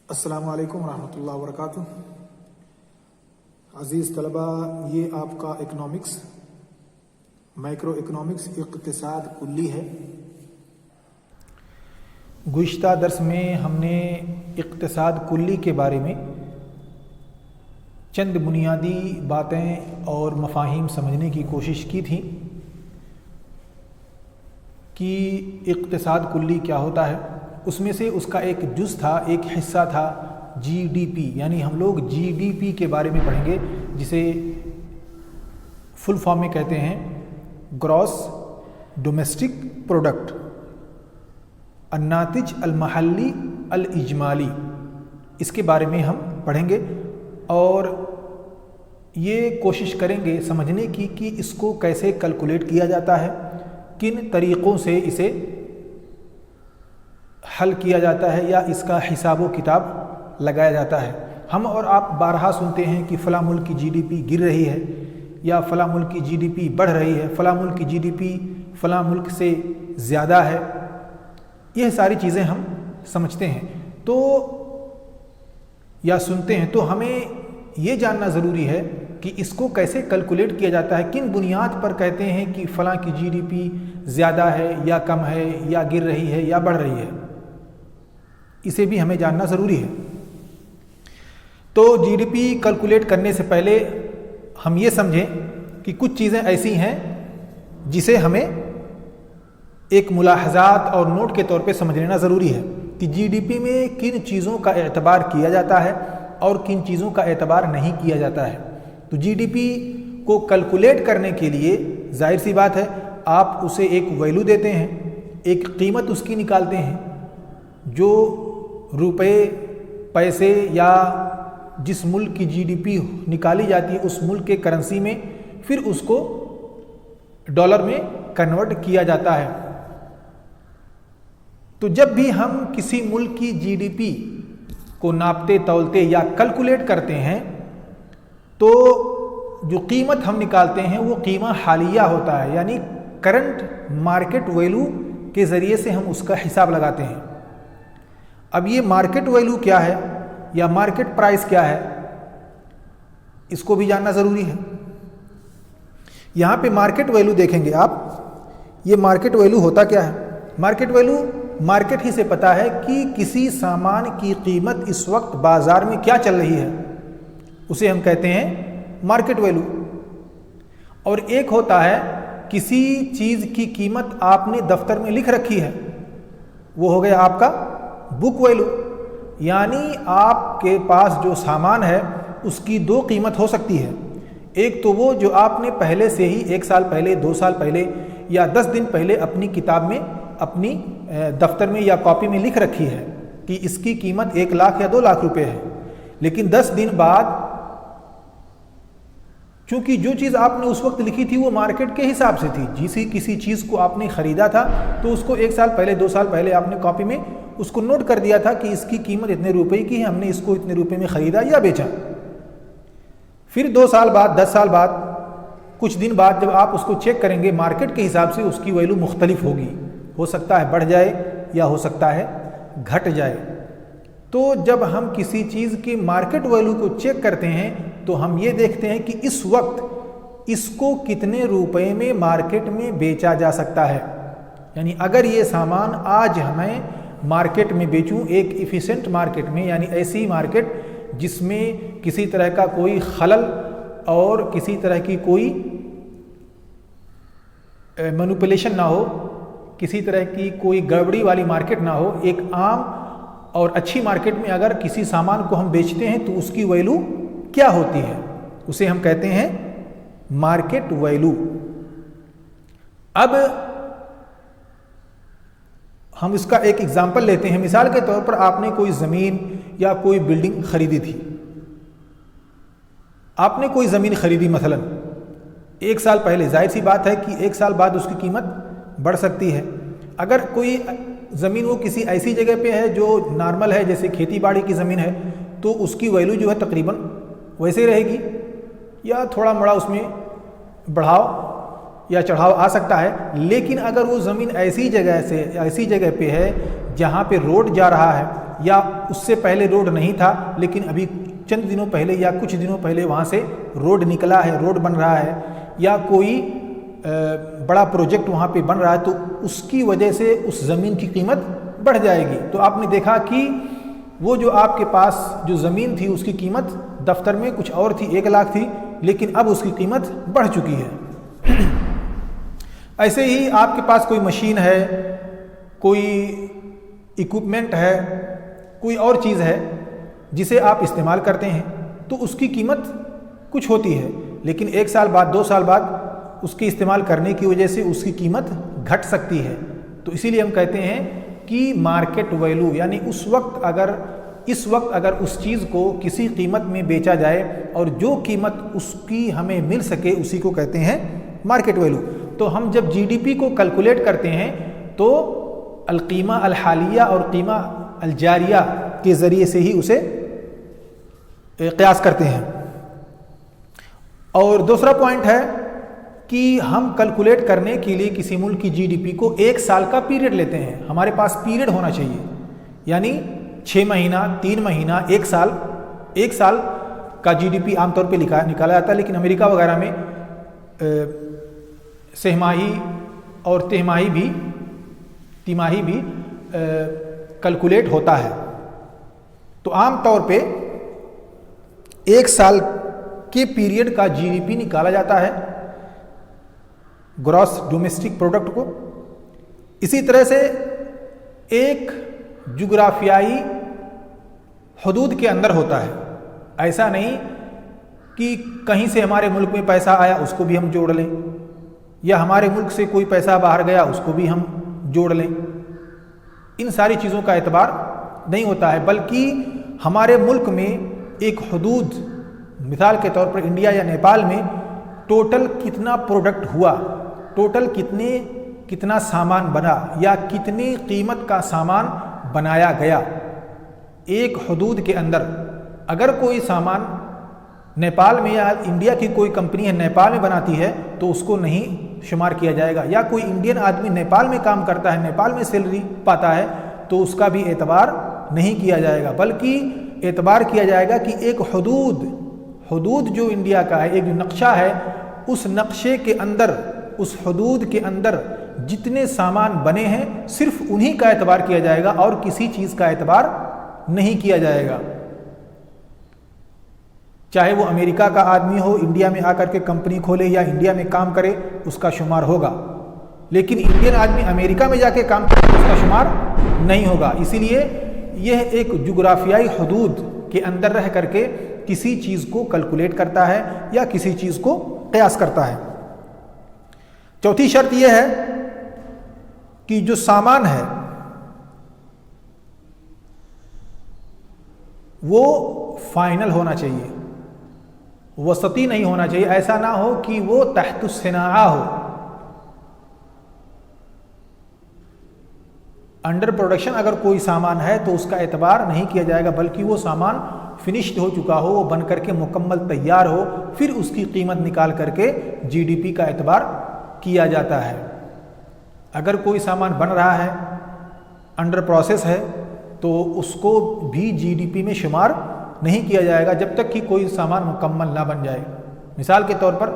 السلام علیکم ورحمۃ اللہ وبرکاتہ۔ عزیز طلبہ، یہ آپ کا اکنامکس مائکرو اکنامکس اقتصاد کلی ہے۔ گزشتہ درس میں ہم نے اقتصاد کلی کے بارے میں چند بنیادی باتیں اور مفاہیم سمجھنے کی کوشش کی تھی کہ اقتصاد کلی کیا ہوتا ہے۔ اس میں سے اس کا ایک جز تھا، ایک حصہ تھا جی ڈی پی، یعنی ہم لوگ جی ڈی پی کے بارے میں پڑھیں گے، جسے فل فارم میں کہتے ہیں گراس ڈومیسٹک پروڈکٹ، الناتج المحلی الاجمالی۔ اس کے بارے میں ہم پڑھیں گے اور یہ کوشش کریں گے سمجھنے کی کہ اس کو کیسے کیلکولیٹ کیا جاتا ہے، کن طریقوں سے اسے حل کیا جاتا ہے یا اس کا حساب و کتاب لگایا جاتا ہے۔ ہم اور آپ بارہا سنتے ہیں کہ فلاں ملک کی جی ڈی پی گر رہی ہے یا فلاں ملک کی جی ڈی پی بڑھ رہی ہے، فلاں ملک کی جی ڈی پی فلاں ملک سے زیادہ ہے۔ یہ ساری چیزیں ہم سمجھتے ہیں تو یا سنتے ہیں، تو ہمیں یہ جاننا ضروری ہے کہ اس کو کیسے کیلکولیٹ کیا جاتا ہے، کن بنیاد پر کہتے ہیں کہ فلاں کی جی ڈی پی زیادہ ہے یا کم ہے یا گر رہی ہے یا بڑھ رہی ہے، اسے بھی ہمیں جاننا ضروری ہے۔ تو جی ڈی پی کیلکولیٹ کرنے سے پہلے ہم یہ سمجھیں کہ کچھ چیزیں ایسی ہیں جسے ہمیں ایک ملاحظات اور نوٹ کے طور پہ سمجھ لینا ضروری ہے کہ جی ڈی پی میں کن چیزوں کا اعتبار کیا جاتا ہے اور کن چیزوں کا اعتبار نہیں کیا جاتا ہے۔ تو جی ڈی پی کو کیلکولیٹ کرنے کے لیے ظاہر سی بات ہے آپ اسے ایک ویلیو دیتے ہیں، ایک قیمت اس کی نکالتے ہیں، جو روپے پیسے یا جس ملک کی جی ڈی پی نکالی جاتی ہے اس ملک کے کرنسی میں، پھر اس کو ڈالر میں کنورٹ کیا جاتا ہے۔ تو جب بھی ہم کسی ملک کی جی ڈی پی کو ناپتے تولتے یا کیلکولیٹ کرتے ہیں تو جو قیمت ہم نکالتے ہیں وہ قیمہ حالیہ ہوتا ہے، یعنی کرنٹ مارکیٹ ویلیو کے ذریعے سے ہم اس کا حساب لگاتے ہیں۔ اب یہ مارکیٹ ویلیو کیا ہے یا مارکیٹ پرائس کیا ہے، اس کو بھی جاننا ضروری ہے۔ یہاں پہ مارکیٹ ویلیو دیکھیں گے آپ، یہ مارکیٹ ویلیو ہوتا کیا ہے؟ مارکیٹ ویلیو مارکیٹ ہی سے پتا ہے کہ کسی سامان کی قیمت اس وقت بازار میں کیا چل رہی ہے، اسے ہم کہتے ہیں مارکیٹ ویلیو۔ اور ایک ہوتا ہے کسی چیز کی قیمت آپ نے دفتر میں لکھ رکھی ہے، وہ ہو گیا آپ کا بک ویلیو، یعنی آپ کے پاس جو سامان ہے اس کی دو قیمت ہو سکتی ہے، ایک تو وہ جو آپ نے پہلے سے ہی 1 سال پہلے، 2 سال پہلے یا 10 دن پہلے اپنی کتاب میں، اپنی دفتر میں یا کاپی میں لکھ رکھی ہے کہ اس کی قیمت 1 لاکھ یا 2 لاکھ روپے ہے، لیکن 10 دن بعد چونکہ جو چیز آپ نے اس وقت لکھی تھی وہ مارکیٹ کے حساب سے تھی، کسی چیز کو آپ نے خریدا تھا تو اس کو 1 سال پہلے 2 سال پہلے آپ نے کاپی میں اس کو نوٹ کر دیا تھا کہ اس کی قیمت اتنے روپے کی ہے، ہم نے اس کو اتنے روپے میں خریدا یا بیچا۔ پھر 2 سال بعد، 10 سال بعد، کچھ دن بعد جب آپ اس کو چیک کریں گے مارکیٹ کے حساب سے اس کی ویلیو مختلف ہوگی، ہو سکتا ہے بڑھ جائے یا ہو سکتا ہے گھٹ جائے۔ تو جب ہم کسی چیز کی مارکیٹ ویلیو کو چیک کرتے ہیں تو ہم یہ دیکھتے ہیں کہ اس وقت اس کو کتنے روپے میں مارکیٹ میں بیچا جا سکتا ہے، یعنی اگر یہ سامان آج ہمیں مارکیٹ میں بیچوں، ایک ایفیشینٹ مارکیٹ میں، یعنی ایسی مارکیٹ جس میں کسی طرح کا کوئی خلل اور کسی طرح کی کوئی مینوپولیشن نہ ہو، کسی طرح کی کوئی گڑبڑی والی مارکیٹ نہ ہو، ایک عام اور اچھی مارکیٹ میں اگر کسی سامان کو ہم بیچتے ہیں تو اس کی ویلیو کیا ہوتی ہے، اسے ہم کہتے ہیں مارکیٹ ویلیو۔ اب ہم اس کا ایک اگزامپل لیتے ہیں، مثال کے طور پر آپ نے کوئی زمین یا کوئی بلڈنگ خریدی تھی، آپ نے کوئی زمین خریدی مثلا 1 سال پہلے، ظاہر سی بات ہے کہ 1 سال بعد اس کی قیمت بڑھ سکتی ہے۔ اگر کوئی زمین وہ کسی ایسی جگہ پہ ہے جو نارمل ہے، جیسے کھیتی باڑی کی زمین ہے، تو اس کی ویلیو جو ہے تقریباً ویسے رہے گی یا تھوڑا موڑا اس میں بڑھاؤ یا چڑھاؤ آ سکتا ہے۔ لیکن اگر وہ زمین ایسی جگہ پہ ہے جہاں پہ روڈ جا رہا ہے یا اس سے پہلے روڈ نہیں تھا لیکن ابھی چند دنوں پہلے یا کچھ دنوں پہلے وہاں سے روڈ نکلا ہے، روڈ بن رہا ہے، یا کوئی بڑا پروجیکٹ وہاں پہ بن رہا ہے، تو اس کی وجہ سے اس زمین کی قیمت بڑھ جائے گی۔ تو آپ نے دیکھا کہ وہ جو آپ کے پاس جو زمین تھی اس کی قیمت دفتر میں کچھ اور تھی، 1 لاکھ تھی، لیکن اب اس کی قیمت بڑھ چکی ہے۔ ایسے ہی آپ کے پاس کوئی مشین ہے، کوئی ایکوپمنٹ ہے، کوئی اور چیز ہے جسے آپ استعمال کرتے ہیں، تو اس کی قیمت کچھ ہوتی ہے، لیکن 1 سال بعد 2 سال بعد اس کے استعمال کرنے کی وجہ سے اس کی قیمت گھٹ سکتی ہے۔ تو اسی لیے ہم کہتے ہیں کہ مارکیٹ ویلو، یعنی اس وقت اگر اس چیز کو کسی قیمت میں بیچا جائے اور جو قیمت اس کی ہمیں مل سکے اسی کو کہتے ہیں مارکیٹ ویلو۔ تو ہم جب جی ڈی پی کو کیلکولیٹ کرتے ہیں تو القیمہ الحالیہ اور قیمہ الجاریہ کے ذریعے سے ہی اسے قیاس کرتے ہیں۔ اور دوسرا پوائنٹ ہے کہ ہم کیلکولیٹ کرنے کے لیے کسی ملک کی جی ڈی پی کو 1 سال کا پیریڈ لیتے ہیں۔ ہمارے پاس پیریڈ ہونا چاہیے، یعنی 6 مہینہ، 3 مہینہ، 1 سال کا جی ڈی پی عام طور پہ نکالا جاتا ہے، لیکن امریکہ وغیرہ میں سہ-ماہی اور تیماہی بھی کیلکولیٹ ہوتا ہے۔ تو عام طور پہ 1 سال کے پیریڈ کا جی ڈی پی نکالا جاتا ہے، گراس ڈومیسٹک پروڈکٹ کو۔ اسی طرح سے ایک جغرافیائی حدود کے اندر ہوتا ہے، ایسا نہیں کہ کہیں سے ہمارے ملک میں پیسہ آیا اس کو بھی ہم جوڑ لیں، یا ہمارے ملک سے کوئی پیسہ باہر گیا اس کو بھی ہم جوڑ لیں۔ ان ساری چیزوں کا اعتبار نہیں ہوتا ہے، بلکہ ہمارے ملک میں ایک حدود، مثال کے طور پر انڈیا یا نیپال میں ٹوٹل کتنا پروڈکٹ ہوا، ٹوٹل کتنا سامان بنا، یا کتنی قیمت کا سامان بنایا گیا ایک حدود کے اندر۔ اگر کوئی سامان نیپال میں یا انڈیا کی کوئی کمپنی ہے نیپال میں بناتی ہے تو اس کو نہیں شمار کیا جائے گا، یا کوئی انڈین آدمی نیپال میں کام کرتا ہے، نیپال میں سیلری پاتا ہے تو اس کا بھی اعتبار نہیں کیا جائے گا، بلکہ اعتبار کیا جائے گا کہ ایک حدود جو انڈیا کا ہے، ایک جو نقشہ ہے، اس نقشے کے اندر، اس حدود کے اندر جتنے سامان بنے ہیں صرف انہی کا اعتبار کیا جائے گا اور کسی چیز کا اعتبار نہیں کیا جائے گا۔ چاہے وہ امریکہ کا آدمی ہو، انڈیا میں آ کر کے کمپنی کھولے یا انڈیا میں کام کرے، اس کا شمار ہوگا، لیکن انڈین آدمی امریکہ میں جا کے کام کرے اس کا شمار نہیں ہوگا۔ اسی لیے یہ ایک جغرافیائی حدود کے اندر رہ کر کے کسی چیز کو کیلکولیٹ کرتا ہے یا کسی چیز کو قیاس کرتا ہے۔ چوتھی شرط یہ ہے کہ جو سامان ہے وہ فائنل ہونا چاہیے، وسطی نہیں ہونا چاہیے، ایسا نہ ہو کہ وہ تحت الصناعہ ہو، انڈر پروڈکشن اگر کوئی سامان ہے تو اس کا اعتبار نہیں کیا جائے گا، بلکہ وہ سامان فنشڈ ہو چکا ہو، وہ بن کر کے مکمل تیار ہو، پھر اس کی قیمت نکال کر کے جی ڈی پی کا اعتبار کیا جاتا ہے۔ اگر کوئی سامان بن رہا ہے، انڈر پروسیس ہے، تو اس کو بھی جی ڈی پی میں شمار نہیں کیا جائے گا جب تک کہ کوئی سامان مکمل نہ بن جائے۔ مثال کے طور پر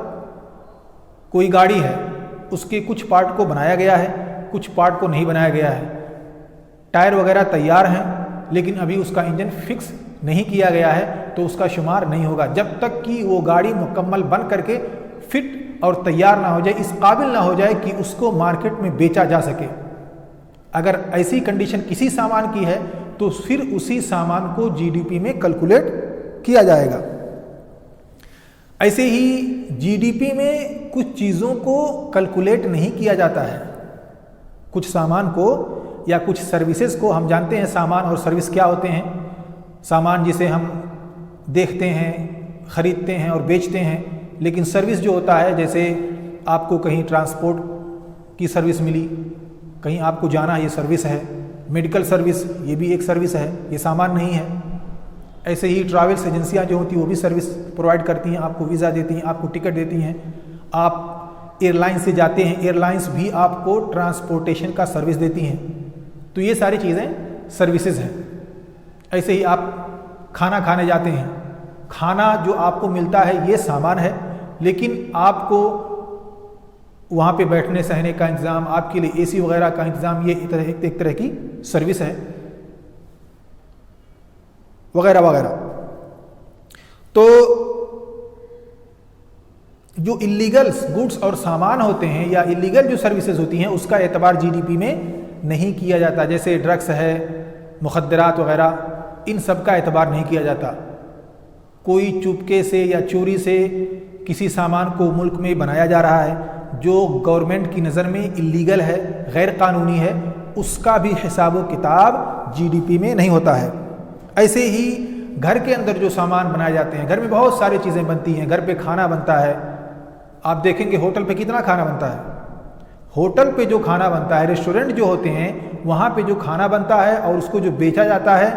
کوئی گاڑی ہے، اس کے کچھ پارٹ کو بنایا گیا ہے، کچھ پارٹ کو نہیں بنایا گیا ہے، ٹائر وغیرہ تیار ہیں لیکن ابھی اس کا انجن فکس نہیں کیا گیا ہے تو اس کا شمار نہیں ہوگا جب تک کہ وہ گاڑی مکمل بن کر کے فٹ اور تیار نہ ہو جائے، اس قابل نہ ہو جائے کہ اس کو مارکیٹ میں بیچا جا سکے۔ اگر ایسی کنڈیشن کسی سامان کی ہے تو پھر اسی سامان کو جی ڈی پی میں کیلکولیٹ کیا جائے گا۔ ایسے ہی جی ڈی پی میں کچھ چیزوں کو کیلکولیٹ نہیں کیا جاتا ہے، کچھ سامان کو یا کچھ سروسز کو۔ ہم جانتے ہیں سامان اور سروس کیا ہوتے ہیں۔ سامان جسے ہم دیکھتے ہیں، خریدتے ہیں اور بیچتے ہیں، لیکن سروس جو ہوتا ہے، جیسے آپ کو کہیں ٹرانسپورٹ کی سروس ملی، کہیں آپ کو جانا ہے، یہ سروس ہے۔ میڈیکل سروس، یہ بھی ایک سروس ہے، یہ سامان نہیں ہے۔ ایسے ہی ٹریولس ایجنسیاں جو ہوتی ہیں وہ بھی سروس پرووائڈ کرتی ہیں، آپ کو ویزا دیتی ہیں، آپ کو ٹکٹ دیتی ہیں۔ آپ ایئر لائن سے جاتے ہیں، ایئر لائنس بھی آپ کو ٹرانسپورٹیشن کا سروس دیتی ہیں۔ تو یہ ساری چیزیں سروسز ہیں۔ ایسے ہی آپ کھانا کھانے جاتے ہیں، کھانا جو آپ کو ملتا ہے یہ سامان ہے، لیکن آپ کو وہاں پہ بیٹھنے سہنے کا انتظام، آپ کے لیے اے سی وغیرہ کا انتظام، یہ ایک طرح کی سروس ہے وغیرہ وغیرہ۔ تو جو اللیگل گڈس اور سامان ہوتے ہیں یا اللیگل جو سروسز ہوتی ہیں اس کا اعتبار جی ڈی پی میں نہیں کیا جاتا، جیسے ڈرگس ہے، مخدرات وغیرہ، ان سب کا اعتبار نہیں کیا جاتا۔ کوئی چپکے سے یا چوری سے کسی سامان کو ملک میں بنایا جا رہا ہے جو گورنمنٹ کی نظر میں اللیگل ہے، غیر قانونی ہے، اس کا بھی حساب و کتاب جی ڈی پی میں نہیں ہوتا ہے۔ ایسے ہی گھر کے اندر جو سامان بنائے جاتے ہیں، گھر میں بہت ساری چیزیں بنتی ہیں، گھر پہ کھانا بنتا ہے، آپ دیکھیں گے ہوٹل پہ کتنا کھانا بنتا ہے، ہوٹل پہ جو کھانا بنتا ہے، ریسٹورنٹ جو ہوتے ہیں وہاں پہ جو کھانا بنتا ہے اور اس کو جو بیچا جاتا ہے،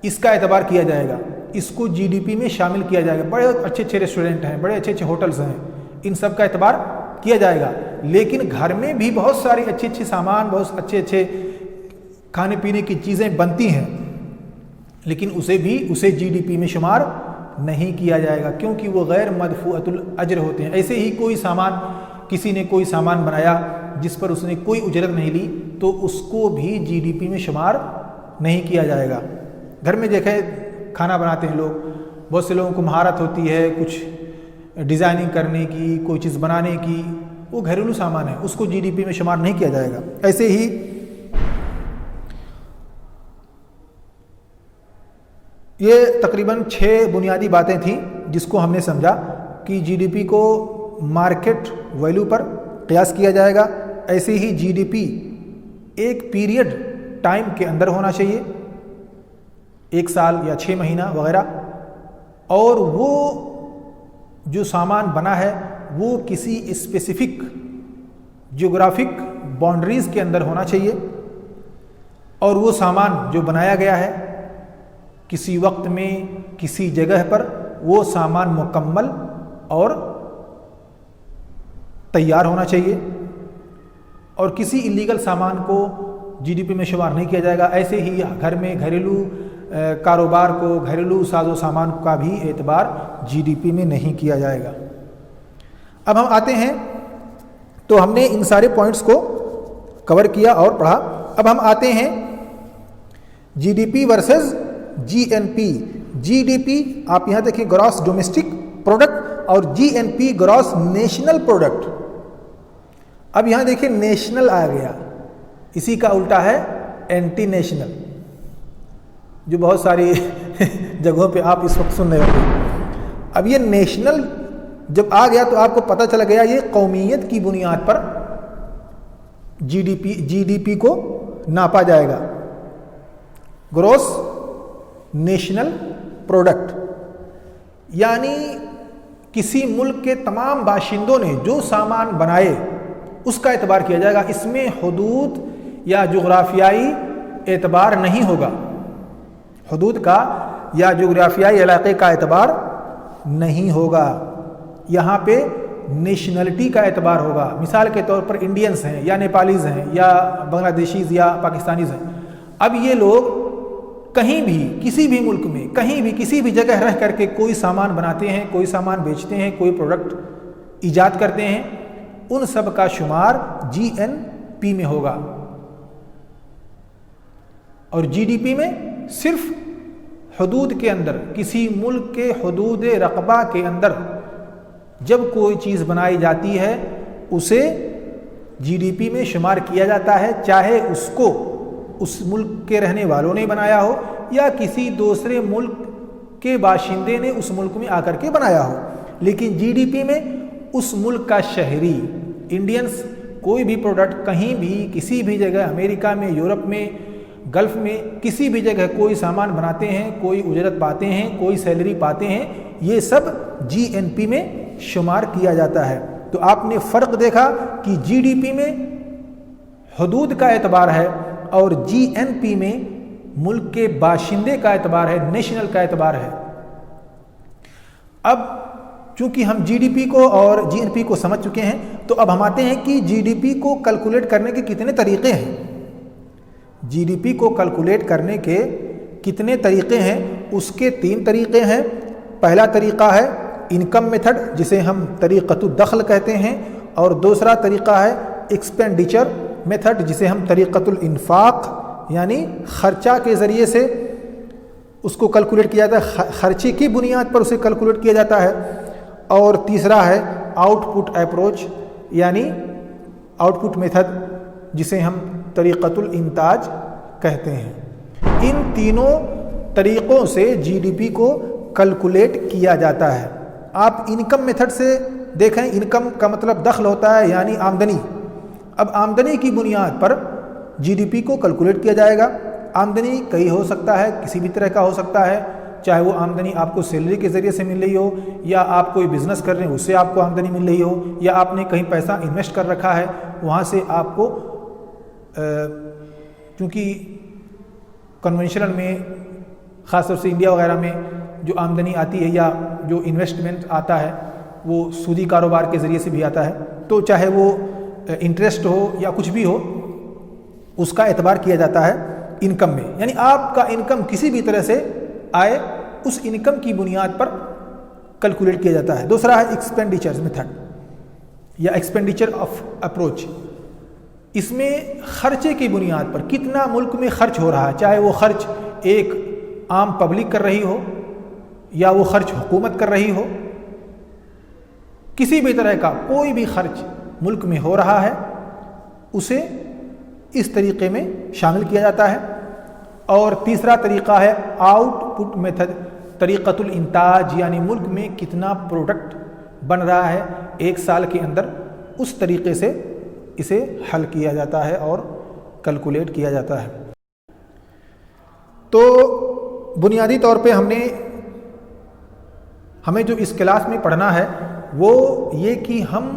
اس کا اعتبار کیا جائے گا، اس کو جی ڈی پی میں شامل کیا جائے گا۔ بڑے اچھے اچھے ریسٹورنٹ ہیں، بڑے اچھے اچھے ہوٹلز ہیں، ان سب کا اعتبار کیا جائے گا۔ لیکن گھر میں بھی بہت ساری اچھے اچھے سامان، بہت اچھے اچھے کھانے پینے کی چیزیں بنتی ہیں، لیکن اسے جی ڈی پی میں شمار نہیں کیا جائے گا، کیونکہ وہ غیر مدفوعۃ الاجر ہوتے ہیں۔ ایسے ہی کسی نے کوئی سامان بنایا جس پر اس نے کوئی اجرت نہیں لی، تو اس کو بھی جی ڈی پی میں شمار نہیں کیا جائے گا۔ گھر میں دیکھیں کھانا بناتے ہیں لوگ، بہت سے لوگوں کو مہارت ہوتی ہے کچھ ڈیزائننگ کرنے کی، کوئی چیز بنانے کی، وہ گھریلو سامان ہے، اس کو جی ڈی پی میں شمار نہیں کیا جائے گا۔ ایسے ہی یہ تقریباً 6 بنیادی باتیں تھیں جس کو ہم نے سمجھا کہ جی ڈی پی کو مارکیٹ ویلیو پر قیاس کیا جائے گا۔ ایسے ہی جی ڈی پی ایک پیریڈ ٹائم کے اندر ہونا چاہیے، 1 سال یا 6 مہینہ وغیرہ، اور وہ جو سامان بنا ہے وہ کسی اسپیسیفک جغرافک باؤنڈریز کے اندر ہونا چاہیے، اور وہ سامان جو بنایا گیا ہے کسی وقت میں کسی جگہ پر وہ سامان مکمل اور تیار ہونا چاہیے، اور کسی اللیگل سامان کو جی ڈی پی میں شمار نہیں کیا جائے گا۔ ایسے ہی گھر میں گھریلو کاروبار کو، گھریلو ساز و سامان کا بھی اعتبار جی ڈی پی میں نہیں کیا جائے گا۔ اب ہم آتے ہیں، تو ہم نے ان سارے پوائنٹس کو کور کیا اور پڑھا۔ اب ہم آتے ہیں G D P versus G N P. G D P آپ یہاں دیکھیں گراس ڈومیسٹک پروڈکٹ، اور G N P gross national product. اب یہاں دیکھیں نیشنل آ گیا، اسی کا الٹا ہے اینٹی نیشنل، جو بہت ساری جگہوں پہ آپ اس وقت سن رہے ہوں۔ اب یہ نیشنل جب آ گیا تو آپ کو پتہ چل گیا یہ قومیت کی بنیاد پر جی ڈی پی کو ناپا جائے گا۔ گروس نیشنل پروڈکٹ یعنی کسی ملک کے تمام باشندوں نے جو سامان بنائے اس کا اعتبار کیا جائے گا، اس میں حدود یا جغرافیائی اعتبار نہیں ہوگا، حدود کا یا جغرافیائی علاقے کا اعتبار نہیں ہوگا، یہاں پہ نیشنلٹی کا اعتبار ہوگا۔ مثال کے طور پر انڈینز ہیں یا نیپالیز ہیں یا بنگلہ دیشیز یا پاکستانیز ہیں، اب یہ لوگ کہیں بھی کسی بھی ملک میں کہیں بھی کسی بھی جگہ رہ کر کے کوئی سامان بناتے ہیں، کوئی سامان بیچتے ہیں، کوئی پروڈکٹ ایجاد کرتے ہیں، ان سب کا شمار جی این پی میں ہوگا، اور جی ڈی پی میں صرف حدود کے اندر، کسی ملک کے حدود رقبہ کے اندر جب کوئی چیز بنائی جاتی ہے اسے جی ڈی پی میں شمار کیا جاتا ہے، چاہے اس کو اس ملک کے رہنے والوں نے بنایا ہو یا کسی دوسرے ملک کے باشندے نے اس ملک میں آ کر کے بنایا ہو۔ لیکن جی ڈی پی میں اس ملک کا شہری، انڈینز کوئی بھی پروڈکٹ کہیں بھی کسی بھی جگہ، امریکہ میں، یورپ میں، گلف میں کسی بھی جگہ کوئی سامان بناتے ہیں، کوئی اجرت پاتے ہیں، کوئی سیلری پاتے ہیں، یہ سب جی این پی میں شمار کیا جاتا ہے۔ تو آپ نے فرق دیکھا کہ جی ڈی پی میں حدود کا اعتبار ہے اور جی این پی میں ملک کے باشندے کا اعتبار ہے، نیشنل کا اعتبار ہے۔ اب چونکہ ہم جی ڈی پی کو اور جی این پی کو سمجھ چکے ہیں، تو اب ہم آتے ہیں کہ جی ڈی پی کو کیلکولیٹ کرنے کے کتنے طریقے ہیں۔ جی ڈی پی کو کیلکولیٹ کرنے کے کتنے طریقے ہیں؟ اس کے 3 طریقے ہیں۔ پہلا طریقہ ہے انکم میتھڈ، جسے ہم طریقۃ الدخل کہتے ہیں، اور دوسرا طریقہ ہے ایکسپینڈیچر میتھڈ، جسے ہم طریقۃ الانفاق یعنی خرچہ کے ذریعے سے اس کو کیلکولیٹ کیا جاتا ہے، خرچے کی بنیاد پر اسے کیلکولیٹ کیا جاتا ہے۔ اور تیسرا ہے آؤٹ پٹ اپروچ یعنی آؤٹ پٹ میتھڈ، جسے ہم طریقۃ الانتاج کہتے ہیں۔ ان تینوں طریقوں سے جی ڈی پی کو کیلکولیٹ کیا جاتا ہے۔ آپ انکم میتھڈ سے دیکھیں، انکم کا مطلب دخل ہوتا ہے یعنی آمدنی۔ اب آمدنی کی بنیاد پر جی ڈی پی کو کیلکولیٹ کیا جائے گا۔ آمدنی کئی ہو سکتا ہے، کسی بھی طرح کا ہو سکتا ہے، چاہے وہ آمدنی آپ کو سیلری کے ذریعے سے مل رہی ہو، یا آپ کوئی بزنس کر رہے ہیں اس سے آپ کو آمدنی مل رہی ہو، یا آپ نے کہیں پیسہ انویسٹ کر رکھا ہے وہاں سے آپ کو چونکہ کنونشنل میں خاص طور سے انڈیا وغیرہ میں جو آمدنی آتی ہے یا جو انویسٹمنٹ آتا ہے وہ سودی کاروبار کے ذریعے سے بھی آتا ہے، تو چاہے وہ انٹرسٹ ہو یا کچھ بھی ہو اس کا اعتبار کیا جاتا ہے انکم میں، یعنی آپ کا انکم کسی بھی طرح سے آئے اس انکم کی بنیاد پر کیلکولیٹ کیا جاتا ہے۔ دوسرا ہے ایکسپینڈیچر میتھڈ یا ایکسپینڈیچر آف اپروچ۔ اس میں خرچے کی بنیاد پر کتنا ملک میں خرچ ہو رہا ہے، چاہے وہ خرچ ایک عام پبلک کر رہی ہو یا وہ خرچ حکومت کر رہی ہو، کسی بھی طرح کا کوئی بھی خرچ ملک میں ہو رہا ہے اسے اس طریقے میں شامل کیا جاتا ہے۔ اور تیسرا طریقہ ہے آؤٹ پٹ میتھڈ، طریقۃ الانتاج یعنی ملک میں کتنا پروڈکٹ بن رہا ہے ایک سال کے اندر، اس طریقے سے اسے حل کیا جاتا ہے اور کیلکولیٹ کیا جاتا ہے۔ تو بنیادی طور پہ ہمیں جو اس کلاس میں پڑھنا ہے وہ یہ کہ ہم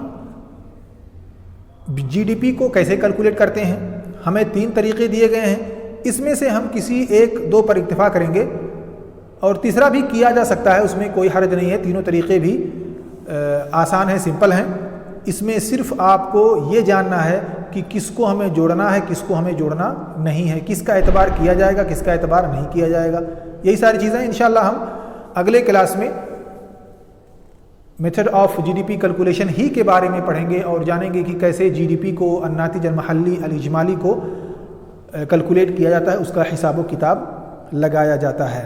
جی ڈی پی کو کیسے کیلکولیٹ کرتے ہیں۔ ہمیں 3 طریقے دیے گئے ہیں، اس میں سے ہم کسی 1-2 پر اکتفا کریں گے، اور تیسرا بھی کیا جا سکتا ہے، اس میں کوئی حرج نہیں ہے، تینوں طریقے بھی آسان ہیں، سمپل ہیں۔ اس میں صرف آپ کو یہ جاننا ہے کہ کس کو ہمیں جوڑنا ہے، کس کو ہمیں جوڑنا نہیں ہے، کس کا اعتبار کیا جائے گا، کس کا اعتبار نہیں کیا جائے گا۔ یہی ساری چیزیں انشاءاللہ ہم اگلے کلاس میں method of G D P calculation ہی کے بارے میں پڑھیں گے اور جانیں گے کہ کیسے جی ڈی پی کو الناتج المحلی الاجمالی کو کیلکولیٹ کیا جاتا ہے، اس کا حساب و کتاب لگایا جاتا ہے۔